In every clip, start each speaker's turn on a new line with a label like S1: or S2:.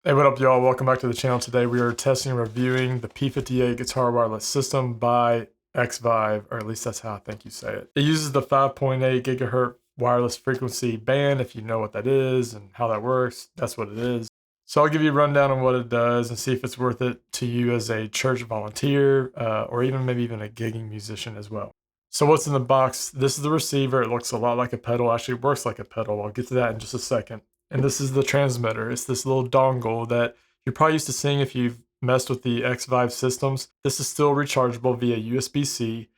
S1: Hey, what up, y'all? Welcome back to the channel. Today we are testing and reviewing the P58 guitar wireless system by Xvive, or at least that's how I think you say it. It uses the 5.8 gigahertz wireless frequency band. If you know what that is and how that works, that's what it is. So I'll give you a rundown on what it does and see if it's worth it to you as a church volunteer or maybe even a gigging musician as well. So what's in the box? This is the receiver. It looks a lot like a pedal. Actually, it works like a pedal. I'll get to that in just a second. And this is the transmitter. It's this little dongle that you're probably used to seeing if you've messed with the Xvive systems. This is still rechargeable via USB-C.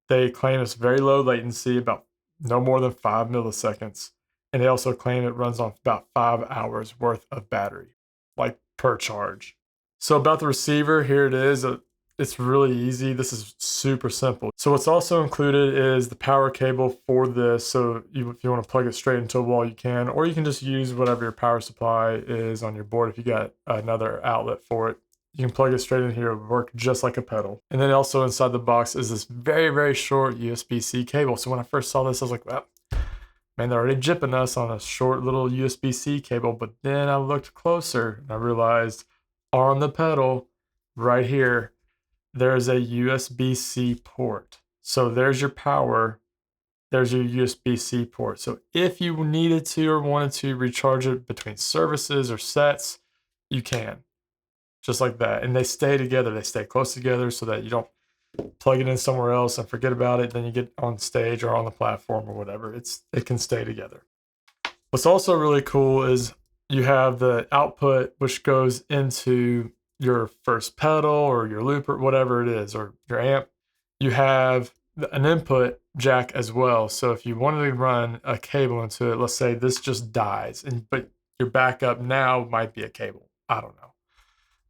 S1: They claim it's very low latency, about no more than 5 milliseconds. And they also claim it runs on about 5 hours worth of battery, like per charge. So about the receiver, here it is. It's really easy. This is super simple. So what's also included is the power cable for this. So if you want to plug it straight into a wall, you can, or you can just use whatever your power supply is on your board. If you got another outlet for it, you can plug it straight in here. It would work just like a pedal. And then also inside the box is this very, very short USB-C cable. So when I first saw this, I was like, well, man, they're already jipping us on a short little USB-C cable. But then I looked closer and I realized on the pedal right here, there's a USB-C port. So there's your power, there's your USB-C port. So if you needed to or wanted to recharge it between services or sets, you can, just like that. And they stay together, they stay close together so that you don't plug it in somewhere else and forget about it. Then you get on stage or on the platform or whatever, it can stay together. What's also really cool is you have the output, which goes into your first pedal or your loop or whatever it is, or your amp. You have an input jack as well. So if you wanted to run a cable into it, let's say this just dies, but your backup now might be a cable. I don't know.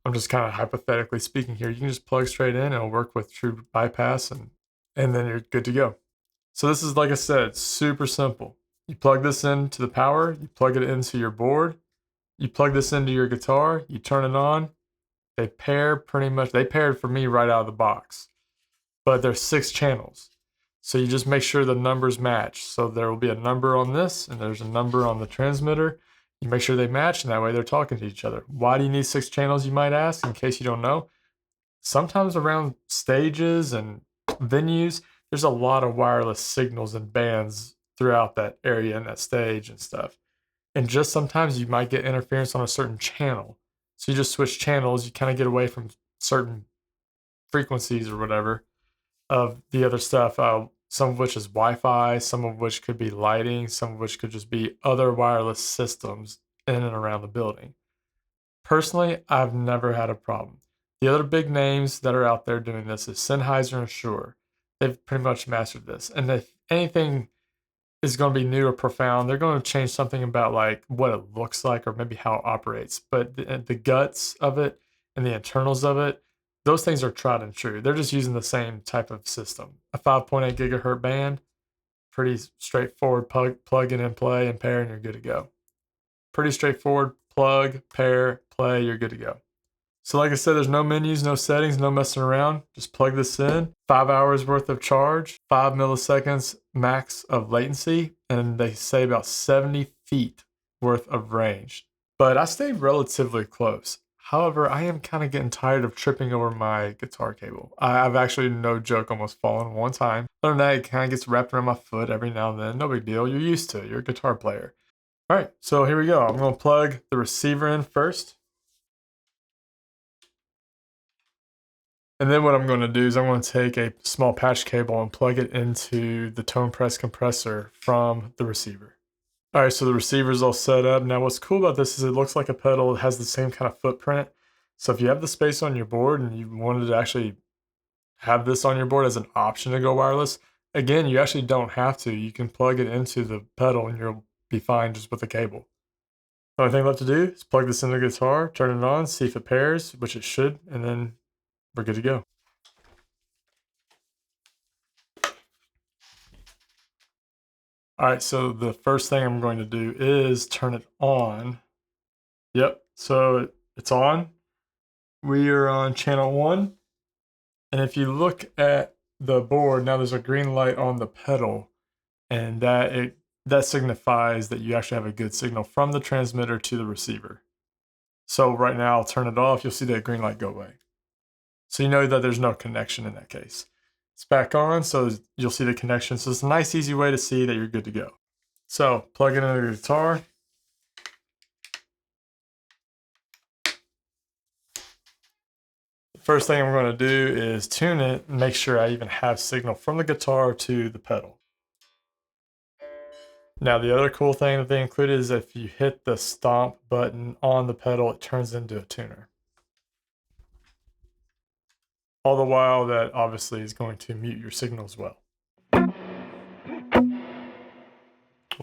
S1: I'm just kind of hypothetically speaking here. You can just plug straight in and it'll work with true bypass and then you're good to go. So this is, like I said, super simple. You plug this into the power, you plug it into your board, you plug this into your guitar, you turn it on. They pair pretty much, they paired for me right out of the box, but there's 6 channels. So you just make sure the numbers match. So there will be a number on this and there's a number on the transmitter. You make sure they match and that way they're talking to each other. Why do you need 6 channels, you might ask, in case you don't know? Sometimes around stages and venues, there's a lot of wireless signals and bands throughout that area and that stage and stuff. And just sometimes you might get interference on a certain channel. So you just switch channels, you kind of get away from certain frequencies or whatever of the other stuff. Some of which is Wi-Fi, some of which could be lighting, some of which could just be other wireless systems in and around the building. Personally, I've never had a problem. The other big names that are out there doing this is Sennheiser and Shure. They've pretty much mastered this. And if anything is going to be new or profound, they're going to change something about like what it looks like or maybe how it operates. But the guts of it and the internals of it, those things are tried and true. They're just using the same type of system. A 5.8 gigahertz band, pretty straightforward, plug in and play and pair and you're good to go. Pretty straightforward, plug, pair, play, you're good to go. So like I said, there's no menus, no settings, no messing around. Just plug this in, 5 hours worth of charge, 5 milliseconds max of latency, and they say about 70 feet worth of range. But I stay relatively close. However, I am kind of getting tired of tripping over my guitar cable. I've actually, no joke, almost fallen one time. Other than that, it kind of gets wrapped around my foot every now and then. No big deal. You're used to it. You're a guitar player. All right, so here we go. I'm going to plug the receiver in first. And then what I'm going to do is I'm going to take a small patch cable and plug it into the tone press compressor from the receiver. All right, so the receiver's all set up. Now what's cool about this is it looks like a pedal. It has the same kind of footprint. So if you have the space on your board and you wanted to actually have this on your board as an option to go wireless, again, you actually don't have to. You can plug it into the pedal and you'll be fine just with the cable. The only thing left to do is plug this into the guitar, turn it on, see if it pairs, which it should, and then we're good to go. All right, so the first thing I'm going to do is turn it on. Yep, so it's on. We are on channel 1. And if you look at the board, now there's a green light on the pedal, and that signifies that you actually have a good signal from the transmitter to the receiver. So right now I'll turn it off. You'll see that green light go away. So you know that there's no connection in that case. It's back on, so you'll see the connection. So it's a nice, easy way to see that you're good to go. So plug it into the guitar. The first thing I'm going to do is tune it and make sure I even have signal from the guitar to the pedal. Now the other cool thing that they included is if you hit the stomp button on the pedal, it turns into a tuner. All the while that obviously is going to mute your signal as well. Well,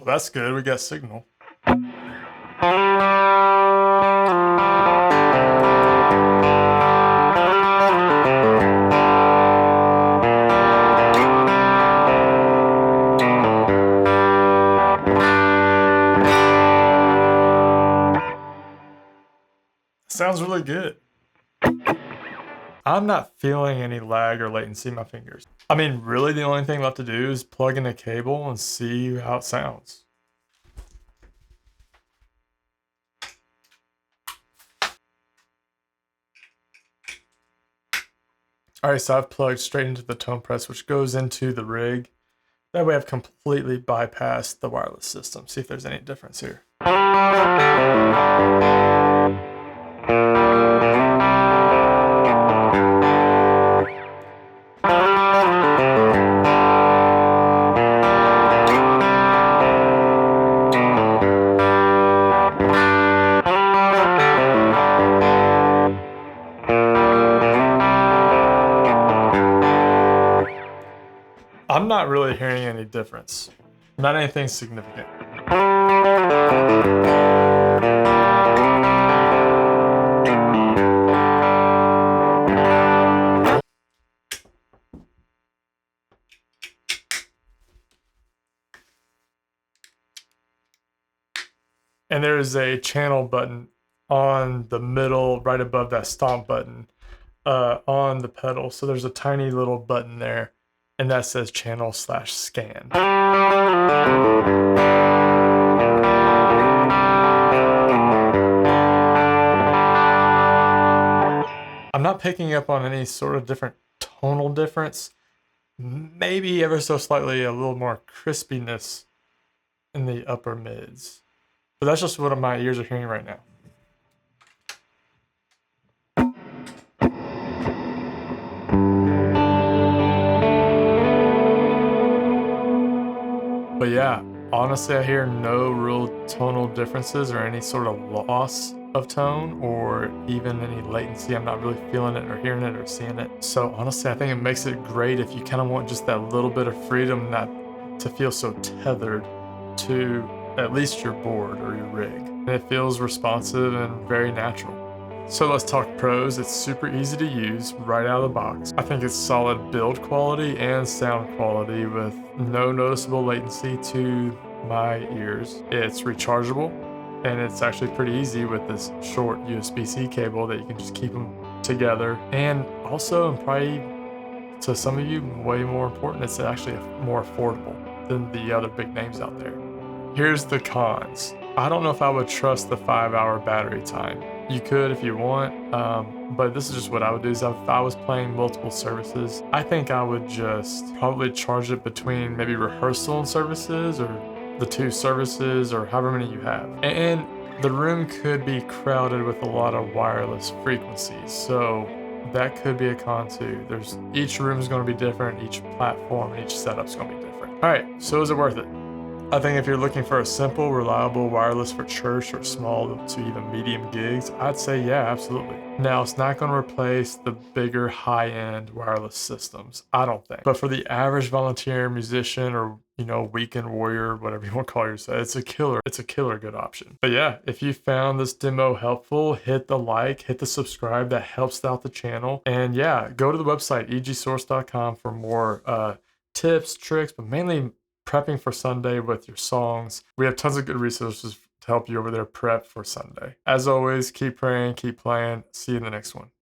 S1: that's good, we got signal. Sounds really good. I'm not feeling any lag or latency in my fingers. I mean, really the only thing left to do is plug in a cable and see how it sounds. All right, so I've plugged straight into the tone press, which goes into the rig. That way I've completely bypassed the wireless system. See if there's any difference here. I'm not really hearing any difference. Not anything significant. And there's a channel button on the middle, right above that stomp button, on the pedal. So there's a tiny little button there, and that says channel/scan. I'm not picking up on any sort of different tonal difference. Maybe ever so slightly a little more crispiness in the upper mids. But that's just what my ears are hearing right now. But yeah, honestly, I hear no real tonal differences or any sort of loss of tone or even any latency. I'm not really feeling it or hearing it or seeing it. So honestly, I think it makes it great if you kind of want just that little bit of freedom, not to feel so tethered to at least your board or your rig. And it feels responsive and very natural. So let's talk pros. It's super easy to use right out of the box. I think it's solid build quality and sound quality with no noticeable latency to my ears. It's rechargeable and it's actually pretty easy with this short USB-C cable that you can just keep them together. And also, and probably to some of you, way more important, it's actually more affordable than the other big names out there. Here's the cons. I don't know if I would trust the 5-hour battery time. You could if you want, but this is just what I would do is if I was playing multiple services, I think I would just probably charge it between maybe rehearsal and services or the 2 services or however many you have. And the room could be crowded with a lot of wireless frequencies, so that could be a con too. Each room is going to be different, each platform and each setup's going to be different. All right, so is it worth it? I think if you're looking for a simple, reliable wireless for church or small to even medium gigs, I'd say yeah, absolutely. Now, it's not going to replace the bigger high-end wireless systems, I don't think. But for the average volunteer musician or, weekend warrior, whatever you want to call yourself, it's a killer good option. But yeah, if you found this demo helpful, hit the like, hit the subscribe, that helps out the channel. And yeah, go to the website, egsource.com for more tips, tricks, but mainly prepping for Sunday with your songs. We have tons of good resources to help you over there prep for Sunday. As always, keep praying, keep playing. See you in the next one.